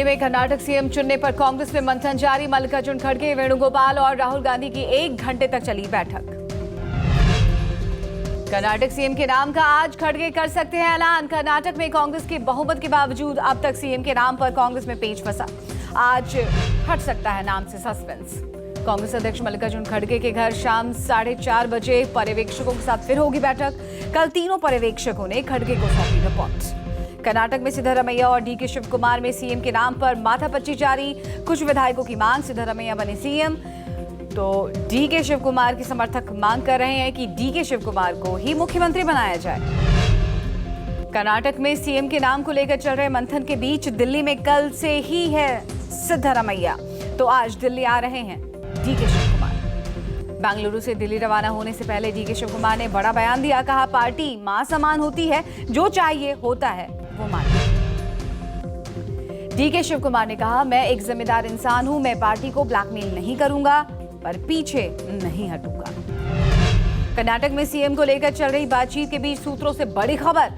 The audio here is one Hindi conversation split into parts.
दिल्ली में कर्नाटक सीएम चुनने पर कांग्रेस में मंथन जारी। मल्लिकार्जुन खड़गे, वेणुगोपाल और राहुल गांधी की 1 घंटे तक चली बैठक। कर्नाटक सीएम के नाम का आज खड़गे कर सकते हैं ऐलान। कर्नाटक में कांग्रेस के बहुमत के बावजूद अब तक सीएम के नाम पर कांग्रेस में पेच फंसा। आज हट सकता है नाम से सस्पेंस। कांग्रेस अध्यक्ष मल्लिकार्जुन खड़गे के घर शाम 4:30 बजे पर्यवेक्षकों के साथ फिर होगी बैठक। कल तीनों पर्यवेक्षकों ने खड़गे को सौंपी रिपोर्ट। कर्नाटक में सिद्धरमैया और डीके शिव कुमार में सीएम के नाम पर माथापच्ची जारी। कुछ विधायकों की मांग, सिद्धरमैया बने सीएम तो डीके शिव कुमार के समर्थक मांग कर रहे हैं कि डीके शिव कुमार को ही मुख्यमंत्री बनाया जाए। कर्नाटक में सीएम के नाम को लेकर चल रहे मंथन के बीच दिल्ली में कल से ही है सिद्धरमैया तो आज दिल्ली आ रहे हैं डीके शिव कुमार। बेंगलुरु से दिल्ली रवाना होने से पहले डीके शिव कुमार ने बड़ा बयान दिया। कहा, पार्टी मां समान होती है, जो चाहिए होता है वो मानते। डीके शिव कुमार ने कहा, मैं एक जिम्मेदार इंसान हूं, मैं पार्टी को ब्लैकमेल नहीं करूंगा पर पीछे नहीं हटूंगा। कर्नाटक में सीएम को लेकर चल रही बातचीत के बीच सूत्रों से बड़ी खबर।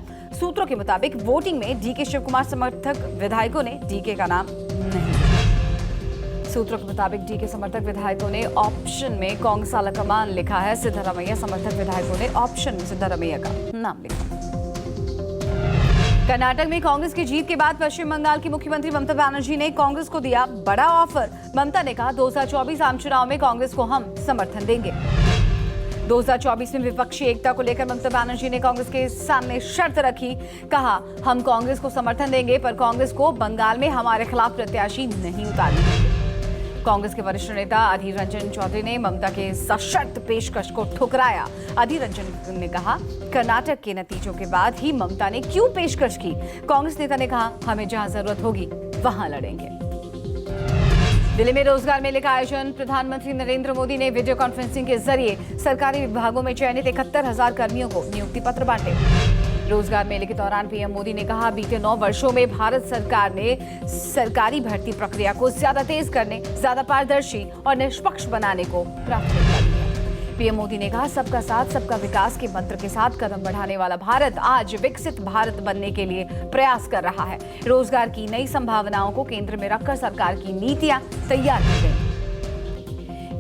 सूत्रों के मुताबिक वोटिंग में डीके शिव कुमार समर्थक विधायकों ने डीके का नाम नहीं लिया। सूत्रों के मुताबिक डीके समर्थक विधायकों ने ऑप्शन में कांग्रेस आलाकमान लिखा है। सिद्धरमैया समर्थक विधायकों ने ऑप्शन में सिद्धरमैया का नाम लिखा। कर्नाटक में कांग्रेस की जीत के बाद पश्चिम बंगाल की मुख्यमंत्री ममता बनर्जी ने कांग्रेस को दिया बड़ा ऑफर। ममता ने कहा, 2024 आम चुनाव में कांग्रेस को हम समर्थन देंगे। 2024 में विपक्षी एकता को लेकर ममता बनर्जी ने कांग्रेस के सामने शर्त रखी। कहा, हम कांग्रेस को समर्थन देंगे पर कांग्रेस को बंगाल में हमारे खिलाफ प्रत्याशी नहीं उतारेंगे। कांग्रेस के वरिष्ठ नेता अधीर रंजन चौधरी ने ममता के सशर्त पेशकश को ठुकराया। अधीर रंजन ने कहा, कर्नाटक के नतीजों के बाद ही ममता ने क्यों पेशकश की। कांग्रेस नेता ने कहा, हमें जहां जरूरत होगी वहां लड़ेंगे। दिल्ली में रोजगार मेले का आयोजन। प्रधानमंत्री नरेंद्र मोदी ने वीडियो कॉन्फ्रेंसिंग के जरिए सरकारी विभागों में चयनित 71,000 कर्मियों को नियुक्ति पत्र बांटे। रोजगार मेले के दौरान पीएम मोदी ने कहा, बीते 9 वर्षों में भारत सरकार ने सरकारी भर्ती प्रक्रिया को ज्यादा तेज करने, ज्यादा पारदर्शी और निष्पक्ष बनाने को प्राथमिकता दी है। पीएम मोदी ने कहा, सबका साथ सबका विकास के मंत्र के साथ कदम बढ़ाने वाला भारत आज विकसित भारत बनने के लिए प्रयास कर रहा है। रोजगार की नई संभावनाओं को केंद्र में रखकर सरकार की नीतियां तैयार की गई।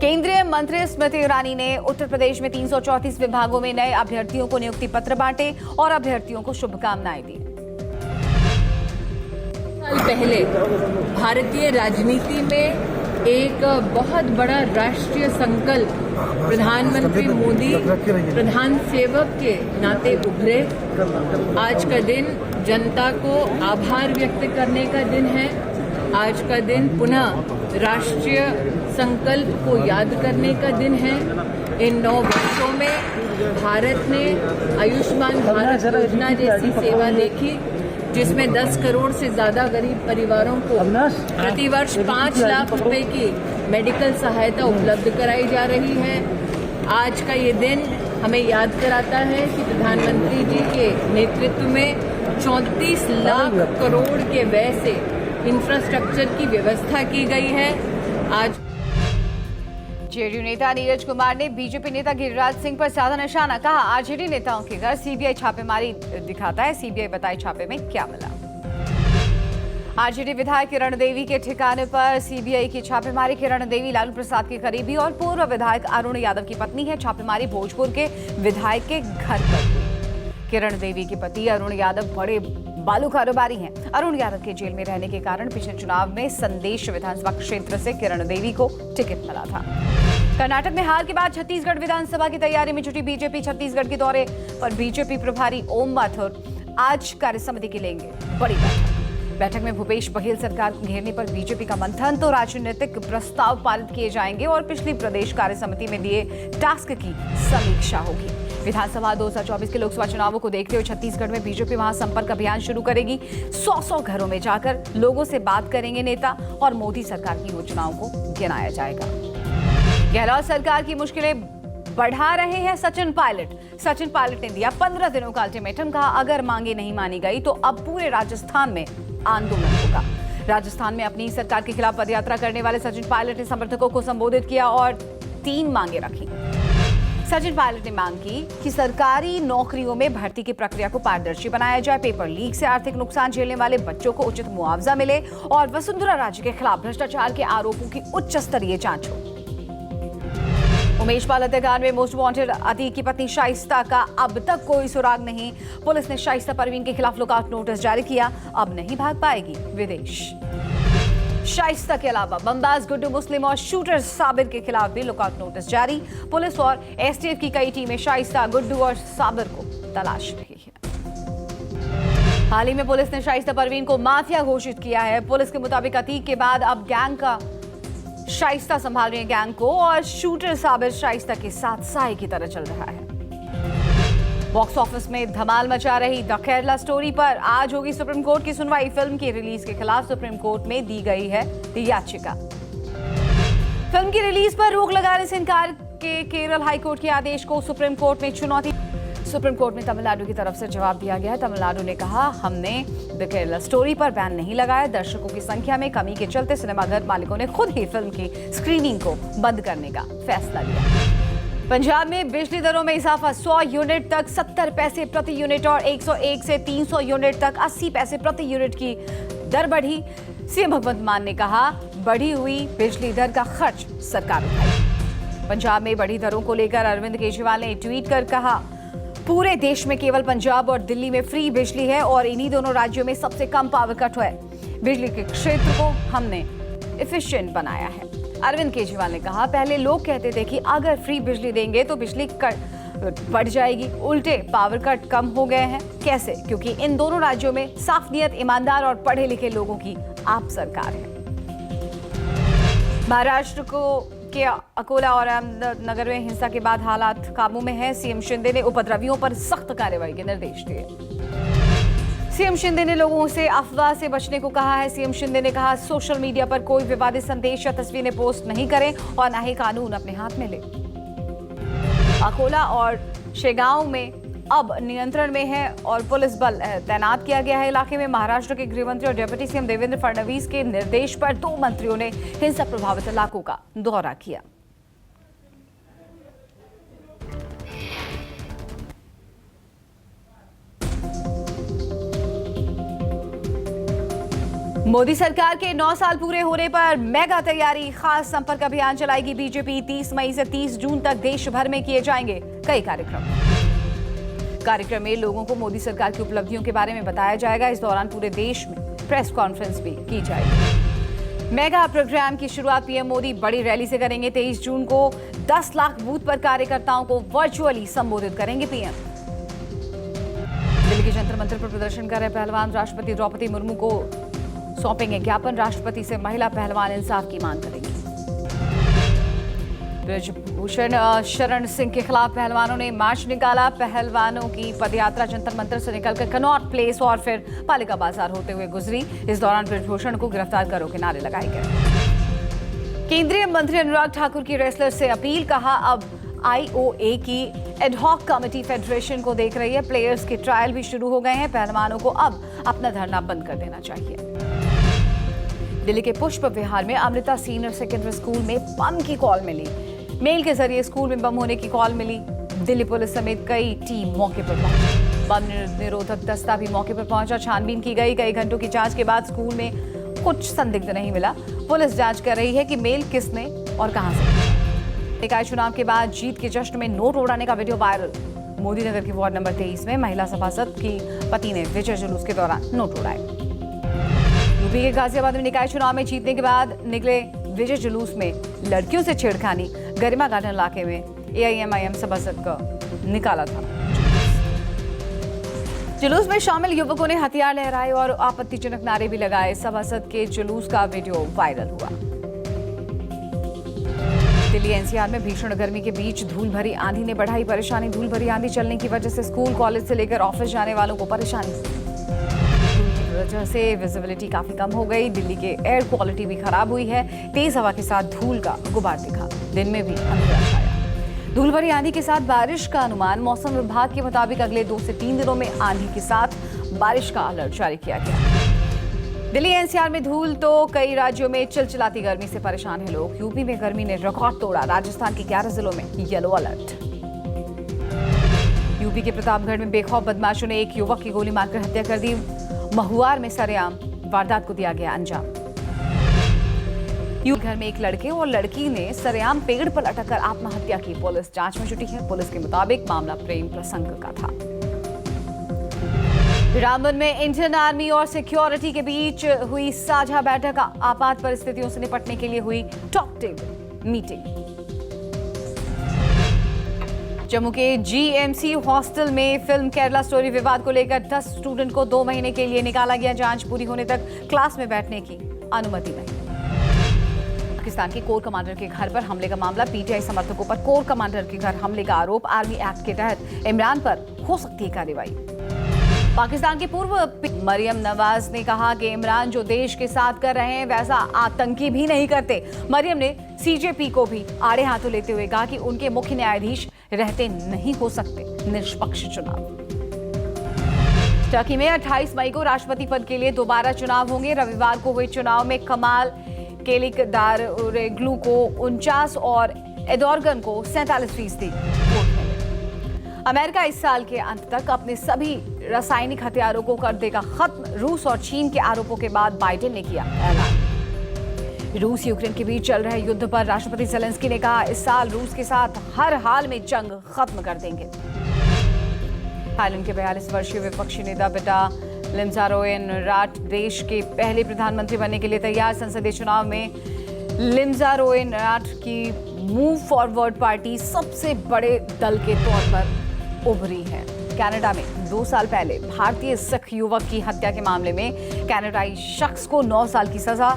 केंद्रीय मंत्री स्मृति ईरानी ने उत्तर प्रदेश में 334 विभागों में नए अभ्यर्थियों को नियुक्ति पत्र बांटे और अभ्यर्थियों को शुभकामनाएं दी। साल पहले भारतीय राजनीति में एक बहुत बड़ा राष्ट्रीय संकल्प प्रधानमंत्री मोदी प्रधान सेवक के नाते उभरे। आज का दिन जनता को आभार व्यक्त करने का दिन है। आज का दिन पुनः राष्ट्रीय संकल्प को याद करने का दिन है। इन 9 वर्षों में भारत ने आयुष्मान भारत योजना जैसी सेवा देखी, जिसमें 10 करोड़ से ज्यादा गरीब परिवारों को प्रतिवर्ष 5 लाख रुपए की मेडिकल सहायता उपलब्ध कराई जा रही है। आज का ये दिन हमें याद कराता है कि प्रधानमंत्री जी के नेतृत्व में 34 लाख करोड़ के व्यय से इंफ्रास्ट्रक्चर की व्यवस्था की गई है। आज जेडीयू नेता नीरज कुमार ने बीजेपी नेता गिरिराज सिंह पर साधा निशाना। कहा, आरजेडी नेताओं के घर सीबीआई छापेमारी दिखाता है। सीबीआई बताए छापे में क्या मिला। आरजेडी विधायक किरण देवी के ठिकाने पर सीबीआई की छापेमारी। किरण देवी लालू प्रसाद की करीबी और पूर्व विधायक अरुण यादव की पत्नी है। छापेमारी भोजपुर के विधायक के घर पर हुई। किरण देवी के पति अरुण यादव बड़े बालू कारोबारी हैं। अरुण यादव के जेल में रहने के कारण पिछले चुनाव में संदेश विधानसभा क्षेत्र से किरण देवी को टिकट मिला था। कर्नाटक में हार के बाद छत्तीसगढ़ विधानसभा की तैयारी में जुटी बीजेपी। छत्तीसगढ़ के दौरे पर बीजेपी प्रभारी ओम माथुर आज कार्यसमिति की लेंगे बड़ी बैठक में भूपेश बघेल सरकार को घेरने पर बीजेपी का मंथन, तो राजनीतिक प्रस्ताव पारित किए जाएंगे और पिछली प्रदेश कार्यसमिति में दिए टास्क की समीक्षा होगी। विधानसभा 2024 के लोकसभा चुनावों को देखते हुए छत्तीसगढ़ में बीजेपी महासंपर्क अभियान शुरू करेगी। 100 घरों में जाकर लोगों से बात करेंगे नेता और मोदी सरकार की योजनाओं को गिनाया जाएगा। गहलोत सरकार की मुश्किलें बढ़ा रहे हैं सचिन पायलट। सचिन पायलट ने दिया 15 दिनों का अल्टीमेटम। कहा, अगर मांगे नहीं मानी गई तो अब पूरे राजस्थान में आंदोलन होगा। राजस्थान में अपनी सरकार के खिलाफ पदयात्रा करने वाले सचिन पायलट ने समर्थकों को संबोधित किया और 3 मांगे रखी। सचिन पायलट ने मांग की कि सरकारी नौकरियों में भर्ती की प्रक्रिया को पारदर्शी बनाया जाए, पेपर लीक से आर्थिक नुकसान झेलने वाले बच्चों को उचित मुआवजा मिले और वसुंधरा राजे के खिलाफ भ्रष्टाचार के आरोपों की उच्च स्तरीय जांच हो। उमेश पाल हत्याकांड में मोस्ट वांटेड अतीक की पत्नी शाइस्ता का अब तक कोई सुराग नहीं। पुलिस ने शाइस्ता परवीन के खिलाफ लुकआउट नोटिस जारी किया, अब नहीं भाग पाएगी विदेश। शाइस्ता के अलावा बमबाज गुड्डू मुस्लिम और शूटर साबिर के खिलाफ भी लुकआउट नोटिस जारी। पुलिस और एसटीएफ की कई टीमें शाइस्ता, गुड्डू और साबिर को तलाश रही है। हाल ही में पुलिस ने शाइस्ता परवीन को माफिया घोषित किया है। पुलिस के मुताबिक अतीक के बाद अब गैंग का शाइस्ता संभाल रहे हैं गैंग को और शूटर साबिर शाइस्ता के साथ साए की तरह चल रहा है। बॉक्स ऑफिस में धमाल मचा रही द केरला स्टोरी पर आज होगी सुप्रीम कोर्ट की सुनवाई। फिल्म की रिलीज के खिलाफ सुप्रीम कोर्ट में दी गई है याचिका। फिल्म की रिलीज पर रोक लगाने से इनकार के केरल हाईकोर्ट के आदेश को सुप्रीम कोर्ट में चुनौती। सुप्रीम कोर्ट में तमिलनाडु की तरफ से जवाब दिया गया। तमिलनाडु ने कहा, हमने द केरला स्टोरी पर बैन नहीं लगाया। दर्शकों की संख्या में कमी के चलते सिनेमाघर मालिकों ने खुद ही फिल्म की स्क्रीनिंग को बंद करने का फैसला लिया। पंजाब में बिजली दरों में इजाफा, 100 यूनिट तक 70 पैसे प्रति यूनिट और 101 से 300 यूनिट तक 80 पैसे प्रति यूनिट की दर बढ़ी। सीएम भगवंत मान ने कहा, बढ़ी हुई बिजली दर का खर्च सरकार उठाएगी। पंजाब में बढ़ी दरों को लेकर अरविंद केजरीवाल ने ट्वीट कर कहा, पूरे देश में केवल पंजाब और दिल्ली में फ्री बिजली है और इन्हीं दोनों राज्यों में सबसे कम पावर कट है। बिजली के क्षेत्र को हमने एफिशिएंट बनाया है। अरविंद केजरीवाल ने कहा, पहले लोग कहते थे कि अगर फ्री बिजली देंगे तो बिजली कट बढ़ जाएगी, उल्टे पावर कट कम हो गए हैं। कैसे? क्योंकि इन दोनों राज्यों में साफ नियत, ईमानदार और पढ़े लिखे लोगों की आप सरकार है। महाराष्ट्र के अकोला और अहमदनगर में हिंसा के बाद हालात काबू में है। सीएम शिंदे ने उपद्रवियों पर सख्त कार्रवाई के निर्देश दिए। सीएम शिंदे ने लोगों से अफवाह से बचने को कहा है। सीएम शिंदे ने कहा, सोशल मीडिया पर कोई विवादित संदेश या तस्वीरें पोस्ट नहीं करें और न ही कानून अपने हाथ में ले। अकोला और शेगांव में अब नियंत्रण में है और पुलिस बल तैनात किया गया है इलाके में। महाराष्ट्र के गृह मंत्री और डिप्टी सीएम देवेंद्र फडणवीस के निर्देश पर 2 मंत्रियों ने हिंसा प्रभावित इलाकों का दौरा किया। मोदी सरकार के 9 साल पूरे होने पर मेगा तैयारी, खास संपर्क अभियान चलाएगी बीजेपी। 30 मई से 30 जून तक देश भर में किए जाएंगे कई कार्यक्रम में लोगों को मोदी सरकार की उपलब्धियों के बारे में बताया जाएगा। इस दौरान पूरे देश में प्रेस कॉन्फ्रेंस भी की जाएगी। मेगा प्रोग्राम की शुरुआत पीएम मोदी बड़ी रैली से करेंगे। 23 जून को 10 लाख बूथ पर कार्यकर्ताओं को वर्चुअली संबोधित करेंगे पीएम। दिल्ली के जंतर मंतर पर प्रदर्शन कर रहे पहलवान राष्ट्रपति द्रौपदी मुर्मू को सौंपेंगे ज्ञापन। राष्ट्रपति से महिला पहलवान इंसाफ की मांग करेंगे। ब्रजभूषण शरण सिंह के खिलाफ पहलवानों ने मार्च निकाला। पहलवानों की पदयात्रा जंतर मंतर से निकलकर कनॉट प्लेस और फिर पालिका बाजार होते हुए गुजरी। इस दौरान ब्रजभूषण को गिरफ्तार करो के नारे लगाए गए। केंद्रीय मंत्री अनुराग ठाकुर की रेसलर से अपील, कहा अब आईओए की एडहॉक कमेटी फेडरेशन को देख रही है। प्लेयर्स के ट्रायल भी शुरू हो गए हैं। पहलवानों को अब अपना धरना बंद कर देना चाहिए। दिल्ली के पुष्प विहार में अमृता सीनियर सेकेंडरी स्कूल में बम की कॉल मिली। मेल के जरिए स्कूल में बम होने की कॉल मिली। दिल्ली पुलिस समेत कई टीम मौके पर पहुंची। बम निरोधक दस्ता भी मौके पर पहुंचा। छानबीन की गई। कई घंटों की जांच के बाद स्कूल में कुछ संदिग्ध नहीं मिला। पुलिस जांच कर रही है कि मेल किसने और कहां से। निकाय चुनाव के बाद जीत के जश्न में नोट उड़ाने का वीडियो वायरल। मोदी नगर के वार्ड नंबर 23 में महिला सभासद की पति ने विजय जुलूस के दौरान नोट उड़ाए। यूपी के गाजियाबाद में निकाय चुनाव में जीतने के बाद निकले विजय जुलूस में लड़कियों से छेड़खानी। गरिमा गार्डन इलाके में एआईएमआईएम सभासद को निकाला था। जुलूस में शामिल युवकों ने हथियार लहराए और आपत्तिजनक नारे भी लगाए। सभासद के जुलूस का वीडियो वायरल हुआ। दिल्ली एनसीआर में भीषण गर्मी के बीच धूल भरी आंधी ने बढ़ाई परेशानी। धूल भरी आंधी चलने की वजह से स्कूल कॉलेज से लेकर ऑफिस जाने वालों को परेशानी। वजह से विजिबिलिटी काफी कम हो गई। दिल्ली के एयर क्वालिटी भी खराब हुई है। तेज हवा के साथ धूल का गुबार दिखा। दिन में भी अंधेरा छाया। धूल भरी आंधी के साथ बारिश का अनुमान। मौसम विभाग के मुताबिक अगले 2 से 3 दिनों में आंधी के साथ बारिश का अलर्ट जारी किया गया। दिल्ली एनसीआर में धूल तो कई राज्यों में चिलचिलाती गर्मी से परेशान हैं लोग। यूपी में गर्मी ने रिकॉर्ड तोड़ा। राजस्थान के 11 जिलों में येलो अलर्ट। यूपी के प्रतापगढ़ में बेखौफ बदमाशों ने एक युवक की गोली मारकर हत्या कर दी। महुआर में सरेआम वारदात को दिया गया अंजाम। घर में एक लड़के और लड़की ने सरेआम पेड़ पर लटककर आत्महत्या की। पुलिस जांच में जुटी है। पुलिस के मुताबिक मामला प्रेम प्रसंग का था। रामबन में इंडियन आर्मी और सिक्योरिटी के बीच हुई साझा बैठक। आपात परिस्थितियों से निपटने के लिए हुई टॉप टेबल मीटिंग। जम्मू के जीएमसी हॉस्टल में फिल्म केरला स्टोरी विवाद को लेकर 10 स्टूडेंट को 2 महीने के लिए निकाला गया। जांच पूरी होने तक क्लास में बैठने की अनुमति नहीं। पाकिस्तान के कोर कमांडर के घर पर हमले का मामला। पीटीआई समर्थकों पर कोर कमांडर के घर हमले का आरोप। आर्मी एक्ट के तहत इमरान पर हो सकती है कार्रवाई। पाकिस्तान के पूर्व मरियम नवाज ने कहा कि इमरान जो देश के साथ कर रहे हैं वैसा आतंकी भी नहीं करते। मरियम ने सीजेपी को भी आड़े हाथों लेते हुए कहा कि उनके मुख्य न्यायाधीश रहते नहीं हो सकते निष्पक्ष चुनाव। टर्की में 28 मई को राष्ट्रपति पद के लिए दोबारा चुनाव होंगे। रविवार को हुए चुनाव में कमाल केलिकदारोग्लू को 49 और एडोर्गन को 47% वोट मिले। अमेरिका इस साल के अंत तक अपने सभी रासायनिक हथियारों को कर देगा खत्म। रूस और चीन के आरोपों के बाद बाइडेन ने किया ऐलान। रूस यूक्रेन के बीच चल रहे युद्ध पर राष्ट्रपति ज़ेलेंस्की ने कहा इस साल रूस के साथ हर हाल में जंग खत्म कर देंगे। थाईलैंड के 42 वर्षीय विपक्षी नेता बेटा लिम्जारोएन राट देश के पहले प्रधानमंत्री बनने के लिए तैयार। संसदीय चुनाव में लिम्जारोएन राट की मूव फॉरवर्ड पार्टी सबसे बड़े दल के तौर पर उभरी है। कनाडा में 2 साल पहले भारतीय सिख युवक की हत्या के मामले में कनाडाई शख्स को 9 साल की सजा।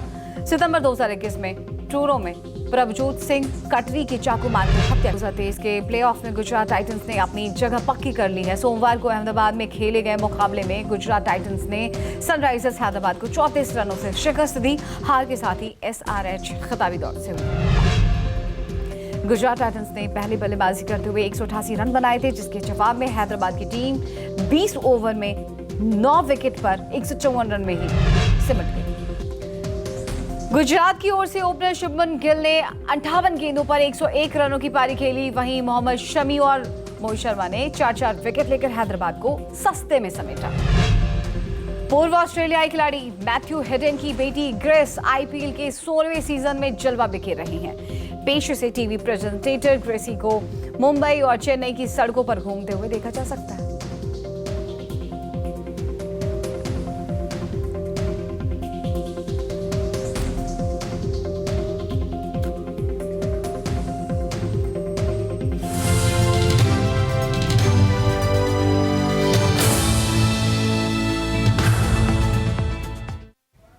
सितंबर 2021 में टोरंटो में प्रभजोत सिंह कटरी की चाकू मारकर हत्या। 2023 के प्लेऑफ में गुजरात टाइटंस ने अपनी जगह पक्की कर ली है। सोमवार को अहमदाबाद में खेले गए मुकाबले में गुजरात टाइटंस ने सनराइजर्स हैदराबाद को 34 रनों से शिकस्त दी। हार के साथ ही एसआरएच खिताबी दौड़ से हुई। गुजरात टाइटंस ने पहली बल्लेबाजी करते हुए 188 रन बनाए थे, जिसके जवाब में हैदराबाद की टीम 20 ओवर में 9 विकेट पर 154 रन में ही सिमट गई। गुजरात की ओर से ओपनर शुभमन गिल ने 58 गेंदों पर 101 रनों की पारी खेली। वहीं मोहम्मद शमी और मोहित शर्मा ने 4-4 विकेट लेकर हैदराबाद को सस्ते में समेटा। पूर्व ऑस्ट्रेलियाई खिलाड़ी मैथ्यू हेडन की बेटी ग्रेस आईपीएल के 16वें सीजन में जलवा बिखेर रही हैं। पेशे से टीवी प्रेजेंटेटर ग्रेसी को मुंबई और चेन्नई की सड़कों पर घूमते हुए देखा जा सकता है।